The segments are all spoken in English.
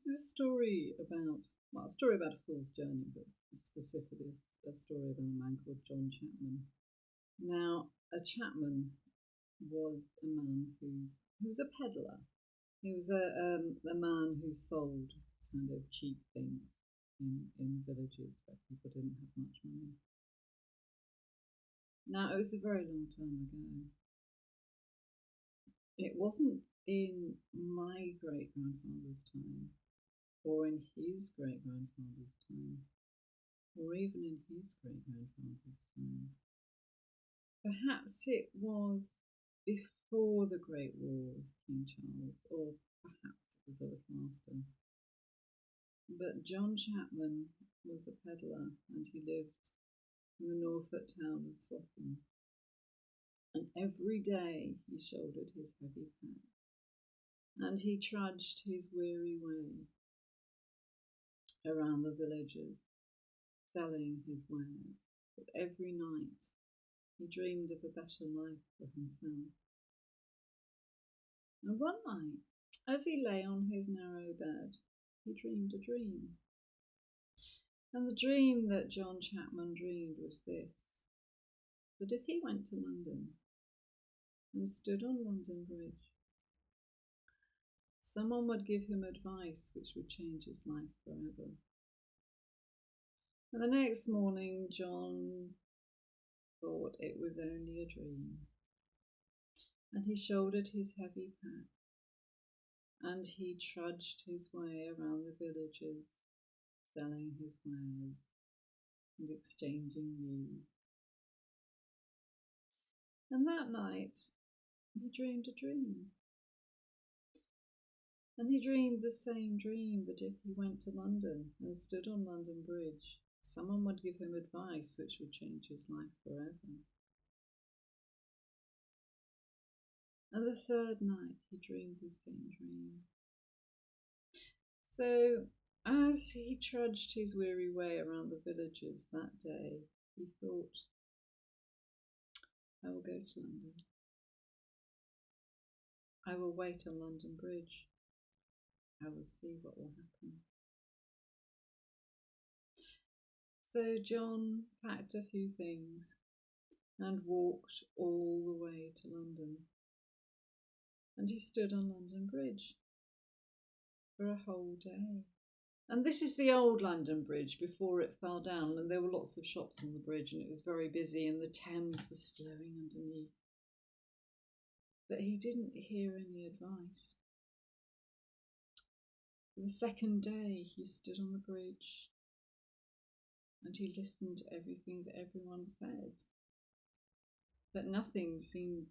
This is a story about, well, a story about a fool's journey, but specifically a story about a man called John Chapman. Now, a Chapman was a man who was a peddler. He was a man who sold kind of cheap things in villages where people didn't have much money. Now, it was a very long time ago. It wasn't in my great-grandfather's time, or in his great-grandfather's time, or even in his great-grandfather's time. Perhaps it was before the Great War of King Charles, or perhaps it was a little after. But John Chapman was a peddler, and he lived in the Norfolk town of Swaffham. And every day he shouldered his heavy pack, and he trudged his weary way around the villages, selling his wares. But every night he dreamed of a better life for himself. And one night, as he lay on his narrow bed, he dreamed a dream. And the dream that John Chapman dreamed was this: that if he went to London and stood on London Bridge, someone would give him advice which would change his life forever. And the next morning, John thought it was only a dream, and he shouldered his heavy pack, and he trudged his way around the villages, selling his wares and exchanging news. And that night he dreamed a dream. And he dreamed the same dream, that if he went to London and stood on London Bridge, someone would give him advice which would change his life forever. And the third night he dreamed the same dream. So as he trudged his weary way around the villages that day, he thought, I will go to London. I will wait on London Bridge. I will see what will happen. So John packed a few things and walked all the way to London. And he stood on London Bridge for a whole day. And this is the old London Bridge before it fell down, and there were lots of shops on the bridge, and it was very busy, and the Thames was flowing underneath. But he didn't hear any advice. The second day he stood on the bridge and he listened to everything that everyone said, but nothing seemed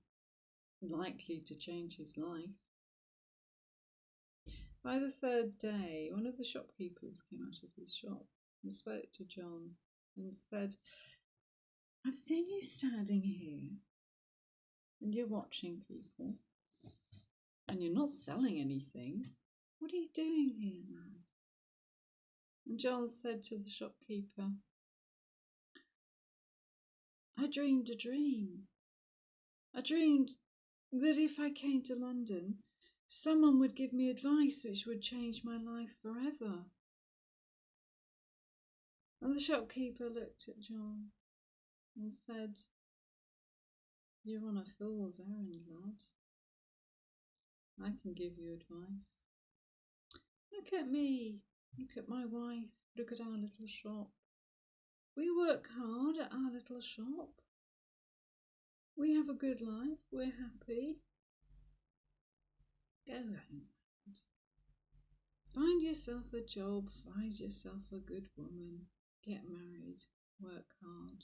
likely to change his life. By the third day, one of the shopkeepers came out of his shop and spoke to John and said, I've seen you standing here and you're watching people and you're not selling anything. What are you doing here, lad? And John said to the shopkeeper, I dreamed a dream. I dreamed that if I came to London, someone would give me advice which would change my life forever. And the shopkeeper looked at John and said, You're on a fool's errand, lad. I can give you advice. Look at me, look at my wife, look at our little shop. We work hard at our little shop. We have a good life, we're happy. Go home. Find yourself a job, find yourself a good woman, get married, work hard.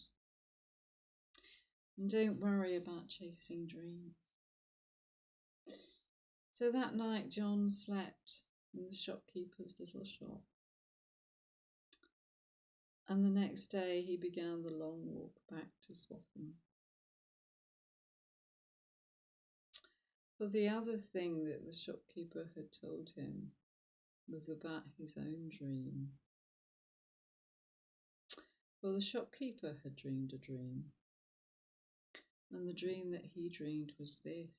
And don't worry about chasing dreams. So that night John slept in the shopkeeper's little shop. And the next day he began the long walk back to Swaffham. For the other thing that the shopkeeper had told him was about his own dream. For the shopkeeper had dreamed a dream, and the dream that he dreamed was this: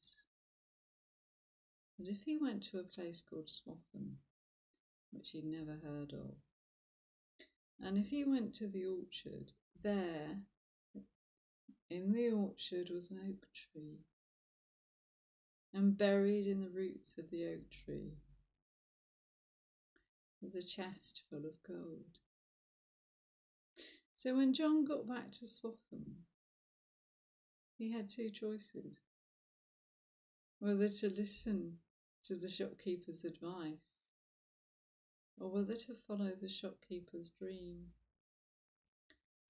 that if he went to a place called Swaffham which he'd never heard of. And if he went to the orchard, there in the orchard was an oak tree, and buried in the roots of the oak tree was a chest full of gold. So when John got back to Swaffham, he had two choices: whether to listen to the shopkeeper's advice or whether to follow the shopkeeper's dream.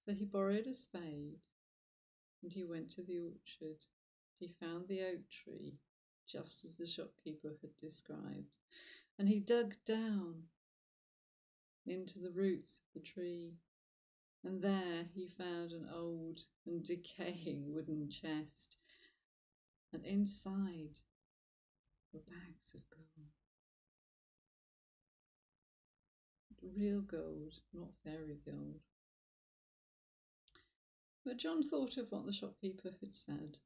So he borrowed a spade and he went to the orchard. He found the oak tree just as the shopkeeper had described, and he dug down into the roots of the tree, and there he found an old and decaying wooden chest, and inside were bags of gold. Real gold, not fairy gold. But John thought of what the shopkeeper had said,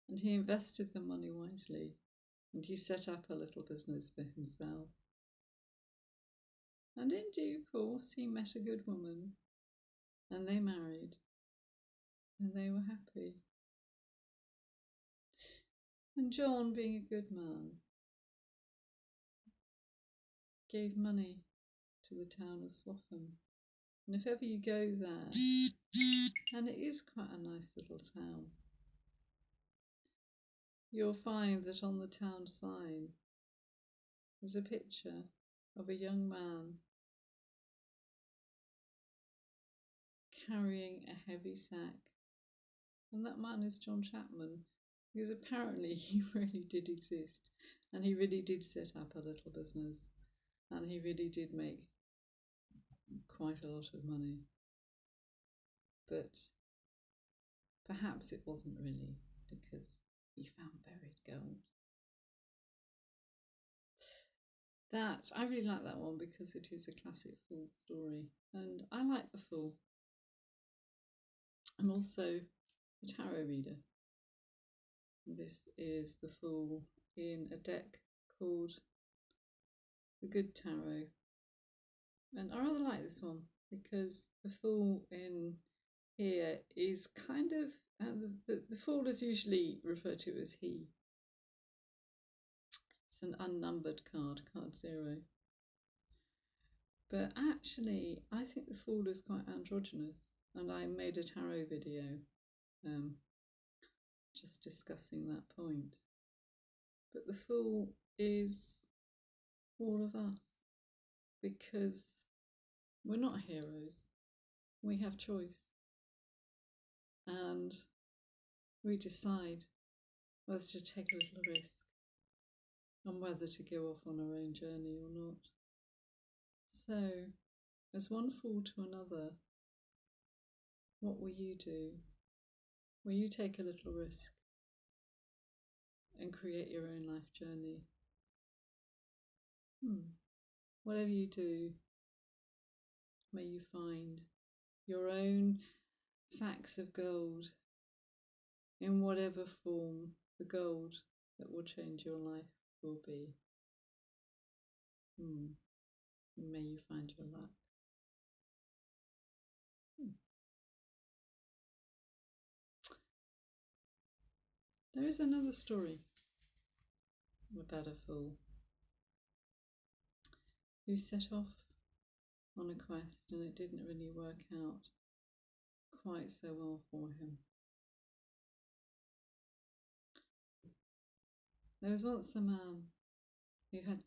and he invested the money wisely, and he set up a little business for himself. And in due course he met a good woman, and they married, and they were happy. And John, being a good man, gave money to the town of Swaffham. And if ever you go there, and it is quite a nice little town, you'll find that on the town sign there's a picture of a young man carrying a heavy sack. And that man is John Chapman, because apparently he really did exist, and he really did set up a little business, and he really did make quite a lot of money. But perhaps it wasn't really, because he found buried gold. That, I really like that one because it is a classic fool story, and I like the fool. I'm also a tarot reader. This is the fool in a deck called the Good Tarot, and I rather like this one because the fool in here is kind of the fool is usually referred to as he. It's an unnumbered card 0, but actually I think the fool is quite androgynous, and I made a tarot video just discussing that point. But the fool is all of us, because we're not heroes, we have choice, and we decide whether to take a little risk and whether to go off on our own journey or not. So, as one fool to another, what will you do? Will you take a little risk and create your own life journey? Whatever you do, may you find your own sacks of gold, in whatever form the gold that will change your life will be. May you find your luck. There is another story about a fool who set off on a quest, and it didn't really work out quite so well for him. There was once a man who had